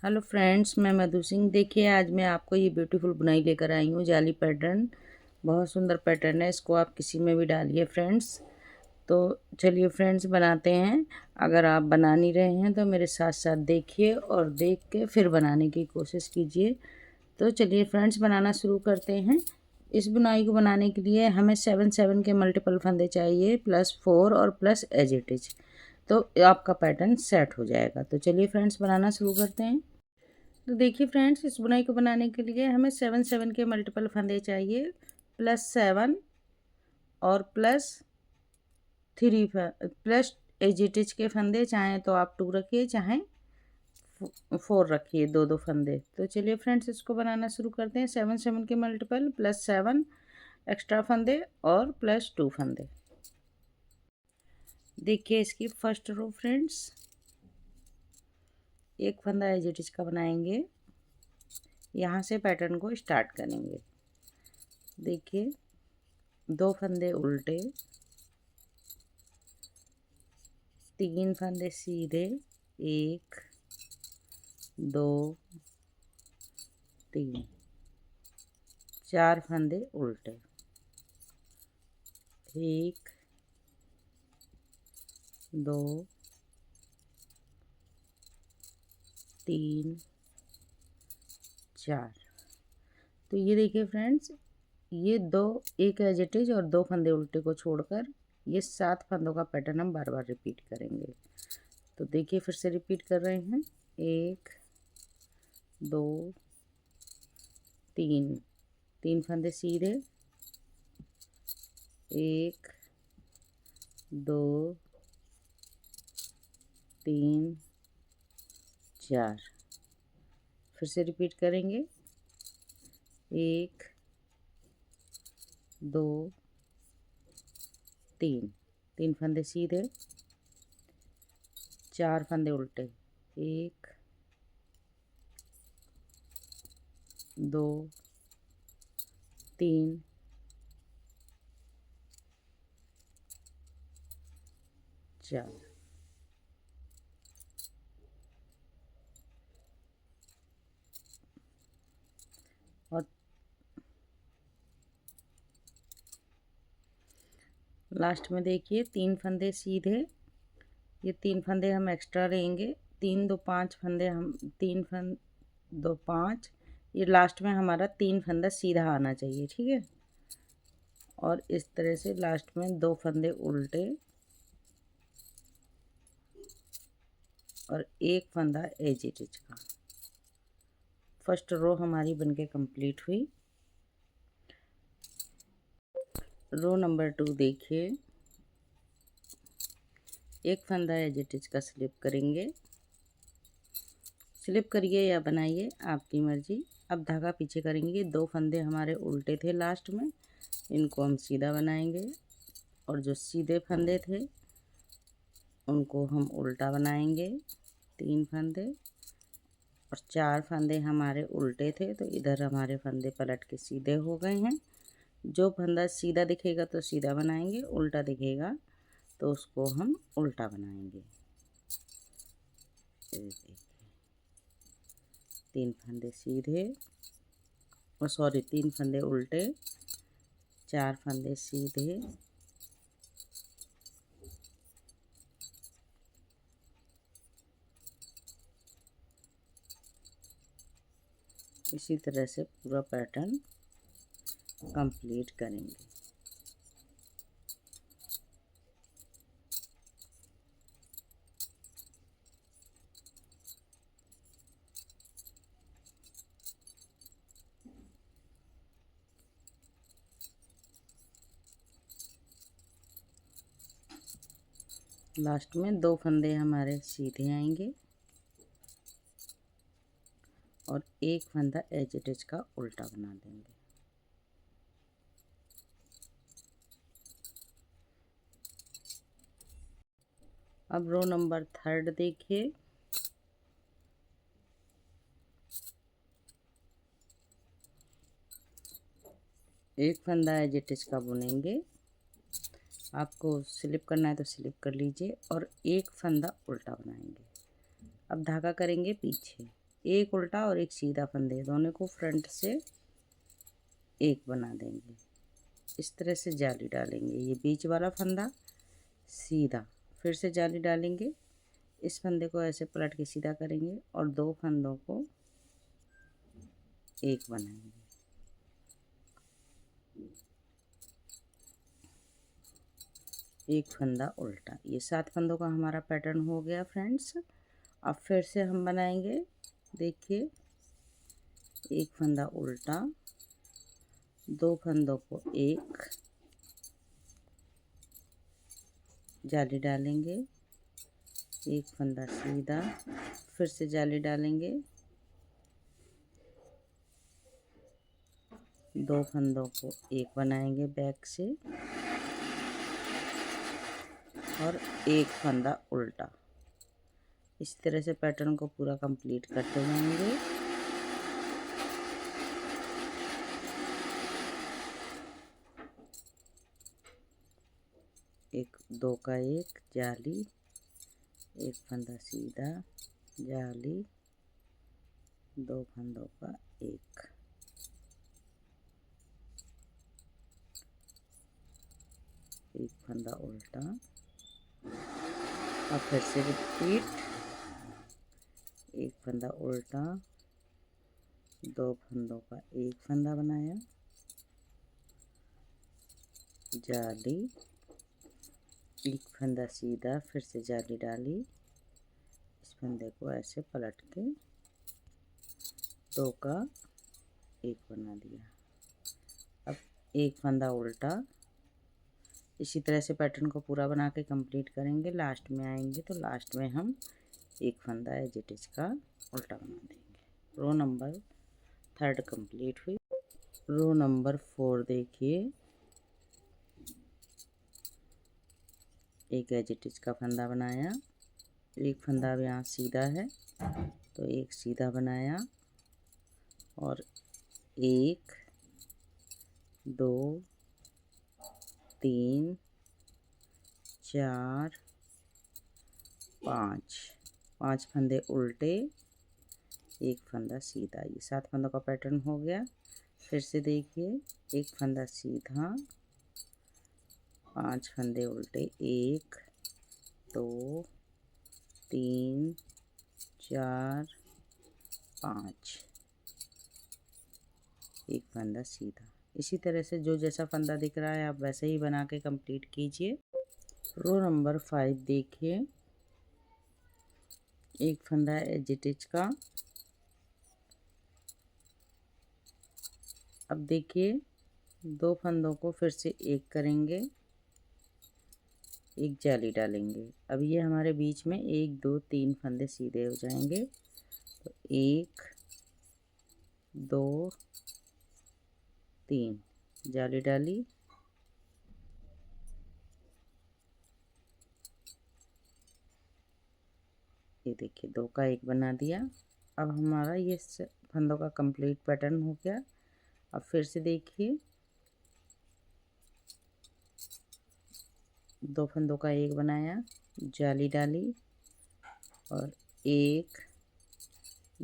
Hello friends, मैं मधु सिंह। देखिए, आज मैं आपको ये ब्यूटीफुल बुनाई लेकर आई हूँ। जाली पैटर्न, बहुत सुंदर पैटर्न है। इसको आप किसी में भी डालिए फ्रेंड्स। तो चलिए फ्रेंड्स, बनाते हैं। अगर आप बना नहीं रहे हैं तो मेरे साथ साथ देखिए और देख के फिर बनाने की कोशिश कीजिए। तो चलिए फ्रेंड्स, बनाना शुरू करते हैं। इस बुनाई को बनाने के लिए हमें 7 के मल्टीपल फंदे चाहिए, +4 और प्लस एज इट इज। तो आपका पैटर्न सेट हो जाएगा। तो चलिए फ्रेंड्स, बनाना शुरू करते हैं। तो देखिए फ्रेंड्स, इस बुनाई को बनाने के लिए हमें 7 के मल्टीपल फंदे चाहिए, +7 और +3 +8 के फंदे। चाहें तो आप 2 रखिए, चाहें 4 रखिए, दो दो फंदे। तो चलिए फ्रेंड्स, इसको बनाना शुरू करते हैं। 7 के मल्टीपल +7 एक्स्ट्रा फंदे और +2 फंदे। देखिए इसकी फर्स्ट रो फ्रेंड्स, एक फंदा एज इट इज का बनाएंगे। यहाँ से पैटर्न को स्टार्ट करेंगे। देखिए, 2 फंदे उल्टे, 3 फंदे सीधे, 1 2 3, 4 फंदे उल्टे, 1 2 3 4। तो ये देखिए फ्रेंड्स, ये दो, एक एज इट इज और 2 फंदे उल्टे को छोड़कर ये 7 फंदों का पैटर्न हम बार बार रिपीट करेंगे। तो देखिए, फिर से रिपीट कर रहे हैं। 1 2 3, 3 फंदे सीधे, 1 2 3 4। फिर से रिपीट करेंगे। 1 2 3, 3 फंदे सीधे, 4 फंदे उल्टे, 1 2 3 4। और लास्ट में देखिए, 3 फंदे सीधे, ये 3 फंदे हम एक्स्ट्रा लेंगे। 3 2 5 फंदे, हम 3 फंद 2 5, ये लास्ट में हमारा 3 फंदा सीधा आना चाहिए, ठीक है। और इस तरह से लास्ट में 2 फंदे उल्टे और 1 फंदा एज इट इज का। फर्स्ट रो हमारी बनके कंप्लीट हुई। रो नंबर 2 देखिए, एक फंदा एज इट इज का स्लिप करेंगे। स्लिप करिए या बनाइए, आपकी मर्जी। अब धागा पीछे करेंगे। 2 फंदे हमारे उल्टे थे लास्ट में, इनको हम सीधा बनाएंगे। और जो सीधे फंदे थे उनको हम उल्टा बनाएंगे। 3 फंदे और 4 फंदे हमारे उल्टे थे, तो इधर हमारे फंदे पलट के सीधे हो गए हैं। जो फंदा सीधा दिखेगा तो सीधा बनाएंगे, उल्टा दिखेगा तो उसको हम उल्टा बनाएंगे। 3 फंदे सीधे, और सॉरी 3 फंदे उल्टे, 4 फंदे सीधे, इसी तरह से पूरा पैटर्न कंप्लीट करेंगे। लास्ट में 2 फंदे हमारे सीधे आएंगे और 1 फंदा एज इट इज का उल्टा बना देंगे। अब रो नंबर 3 देखिए, एक फंदा एज इट इज का बुनेंगे। आपको स्लिप करना है तो स्लिप कर लीजिए और 1 फंदा उल्टा बनाएंगे। अब धागा करेंगे पीछे। एक उल्टा और एक सीधा फंदे, दोनों को फ्रंट से एक बना देंगे। इस तरह से जाली डालेंगे। ये बीच वाला फंदा सीधा, फिर से जाली डालेंगे, इस फंदे को ऐसे पलट के सीधा करेंगे और दो फंदों को एक बनाएंगे। एक फंदा उल्टा। ये 7 फंदों का हमारा पैटर्न हो गया फ्रेंड्स। अब फिर से हम बनाएंगे। देखिए, एक फंदा उल्टा, दो फंदों को एक, जाली डालेंगे, एक फंदा सीधा, फिर से जाली डालेंगे, दो फंदों को एक बनाएंगे बैक से और एक फंदा उल्टा। इस तरह से पैटर्न को पूरा कंप्लीट करते जाएंगे। एक दो का एक, जाली, एक फंदा सीधा, जाली, दो फंदों का एक, एक फंदा उल्टा। अब फिर से रिपीट, एक फंदा उल्टा, दो फंदों का एक फंदा बनाया, जाली, एक फंदा सीधा, फिर से जाली डाली, इस फंदे को ऐसे पलट के दो का एक बना दिया। अब एक फंदा उल्टा। इसी तरह से पैटर्न को पूरा बना के कंप्लीट करेंगे। लास्ट में आएंगे तो लास्ट में हम एक फंदा एज इट इज का उल्टा बना देंगे। रो नंबर 3 कंप्लीट हुई। रो नंबर 4 देखिए, एक एज इट इज का फंदा बनाया, एक फंदा अब यहाँ सीधा है तो एक सीधा बनाया और एक, दो, तीन, चार, पाँच फंदे उल्टे, एक फंदा सीधा। ये 7 फंदों का पैटर्न हो गया। फिर से देखिए, एक फंदा सीधा, 5 फंदे उल्टे, एक, दो, तीन, चार, 5, एक फंदा सीधा। इसी तरह से जो जैसा फंदा दिख रहा है आप वैसे ही बना के कंप्लीट कीजिए। रो नंबर 5 देखिए, एक फंदा एज इट इज का। अब देखिए, दो फंदों को फिर से एक करेंगे, एक जाली डालेंगे। अब ये हमारे बीच में 1 2 3 फंदे सीधे हो जाएंगे। तो 1 2 3, जाली डाली, ये देखिए 2 का एक बना दिया। अब हमारा ये फंदों का कंप्लीट पैटर्न हो गया। अब फिर से देखिए, दो फंदों का एक बनाया, जाली डाली और 1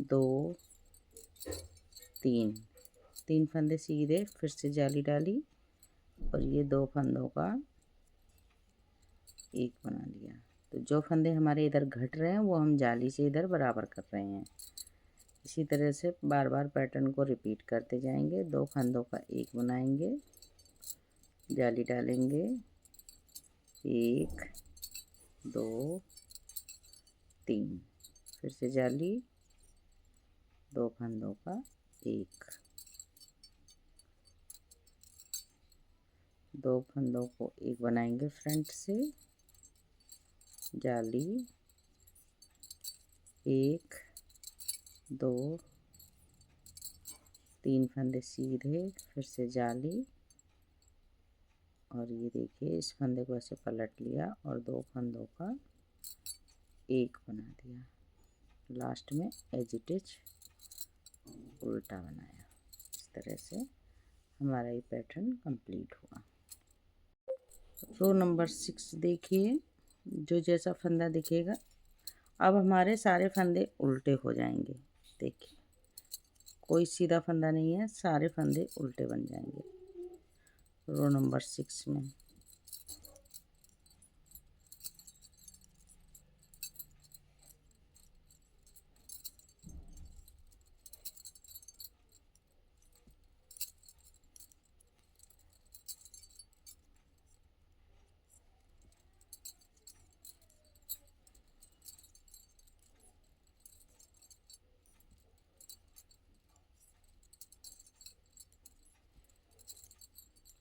2 3 फंदे सीधे, फिर से जाली डाली और ये दो फंदों का एक बना लिया। तो जो फंदे हमारे इधर घट रहे हैं वो हम जाली से इधर बराबर कर रहे हैं। इसी तरह से बार बार पैटर्न को रिपीट करते जाएंगे। दो फंदों का एक बनाएंगे, जाली डालेंगे, 1 2 3, फिर से जाली, दो फंदों का एक, दो फंदों को एक बनाएंगे फ्रंट से, जाली, 1 2 3 फंदे सीधे, फिर से जाली और ये देखिए इस फंदे को ऐसे पलट लिया और दो फंदों का एक बना दिया। लास्ट में एज इट इज उल्टा बनाया। इस तरह से हमारा ये पैटर्न कंप्लीट हुआ। रो नंबर 6 देखिए, जो जैसा फंदा दिखेगा अब हमारे सारे फंदे उल्टे हो जाएंगे। देखिए कोई सीधा फंदा नहीं है, सारे फंदे उल्टे बन जाएंगे रो नंबर 6 में।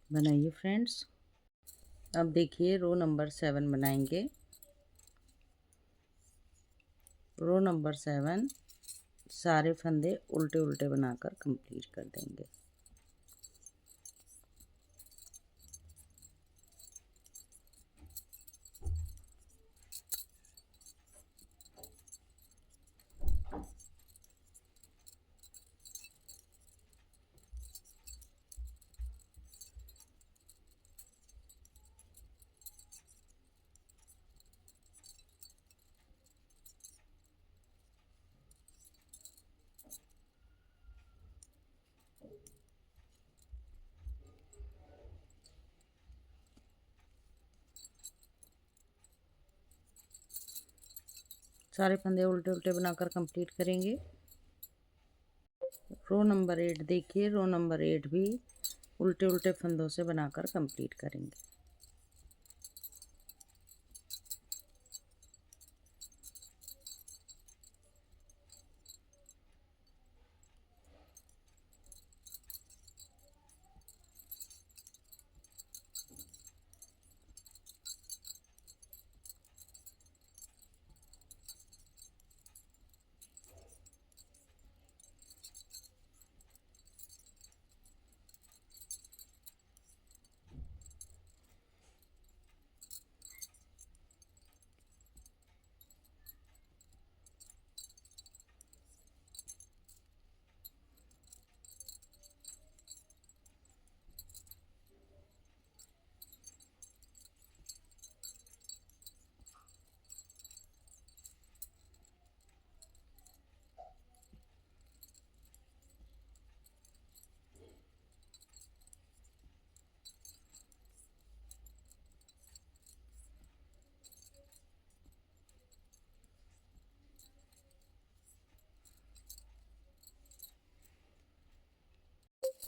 बनाइए फ्रेंड्स। अब देखिए रो नंबर 7 बनाएंगे। रो नंबर 7 सारे फंदे उल्टे उल्टे बनाकर कंप्लीट कर देंगे। सारे फंदे उल्टे उल्टे बनाकर कंप्लीट करेंगे। रो नंबर 8 देखिए, रो नंबर 8 भी उल्टे उल्टे फंदों से बनाकर कंप्लीट करेंगे।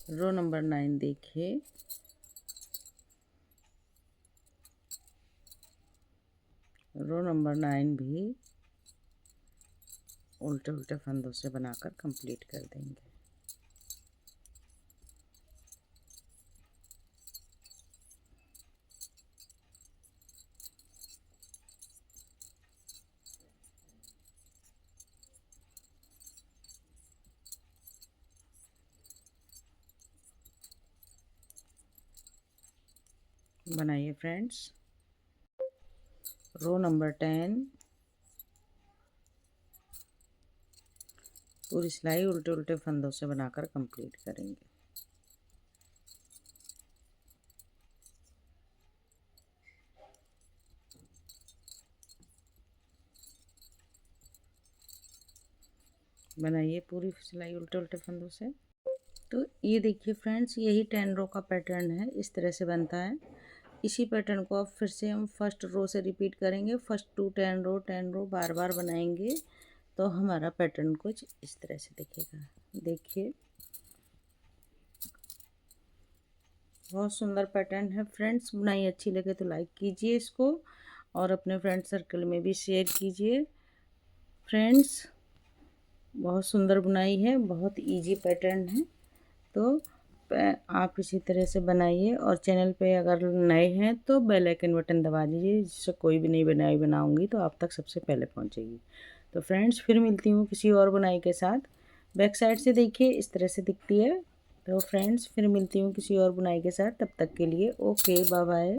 रो नंबर 9 देखिए, रो नंबर 9 भी उल्टे उल्टे फंदों से बनाकर कंप्लीट कर देंगे। बनाइए फ्रेंड्स। रो नंबर 10 पूरी सिलाई उल्टे उल्टे फंदों से बनाकर कंप्लीट करेंगे। बनाइए पूरी सिलाई उल्टे उल्टे फंदों से। तो ये देखिए फ्रेंड्स, यही 10 रो का पैटर्न है, इस तरह से बनता है। इसी पैटर्न को अब फिर से हम फर्स्ट रो से रिपीट करेंगे। फर्स्ट टू 10 रो बार बार बनाएंगे तो हमारा पैटर्न कुछ इस तरह से दिखेगा। देखिए बहुत सुंदर पैटर्न है फ्रेंड्स। बुनाई अच्छी लगे तो लाइक कीजिए इसको और अपने फ्रेंड सर्कल में भी शेयर कीजिए। फ्रेंड्स बहुत सुंदर बुनाई है, बहुत इजी पैटर्न है, तो आप इसी तरह से बनाइए। और चैनल पे अगर नए हैं तो बेल आइकन बटन दबा दीजिए, जिससे कोई भी नई बुनाई बनाऊंगी तो आप तक सबसे पहले पहुंचेगी। तो फ्रेंड्स फिर मिलती हूँ किसी और बुनाई के साथ। बैक साइड से देखिए इस तरह से दिखती है। तो फ्रेंड्स फिर मिलती हूँ किसी और बुनाई के साथ, तब तक के लिए ओके बाय बाय।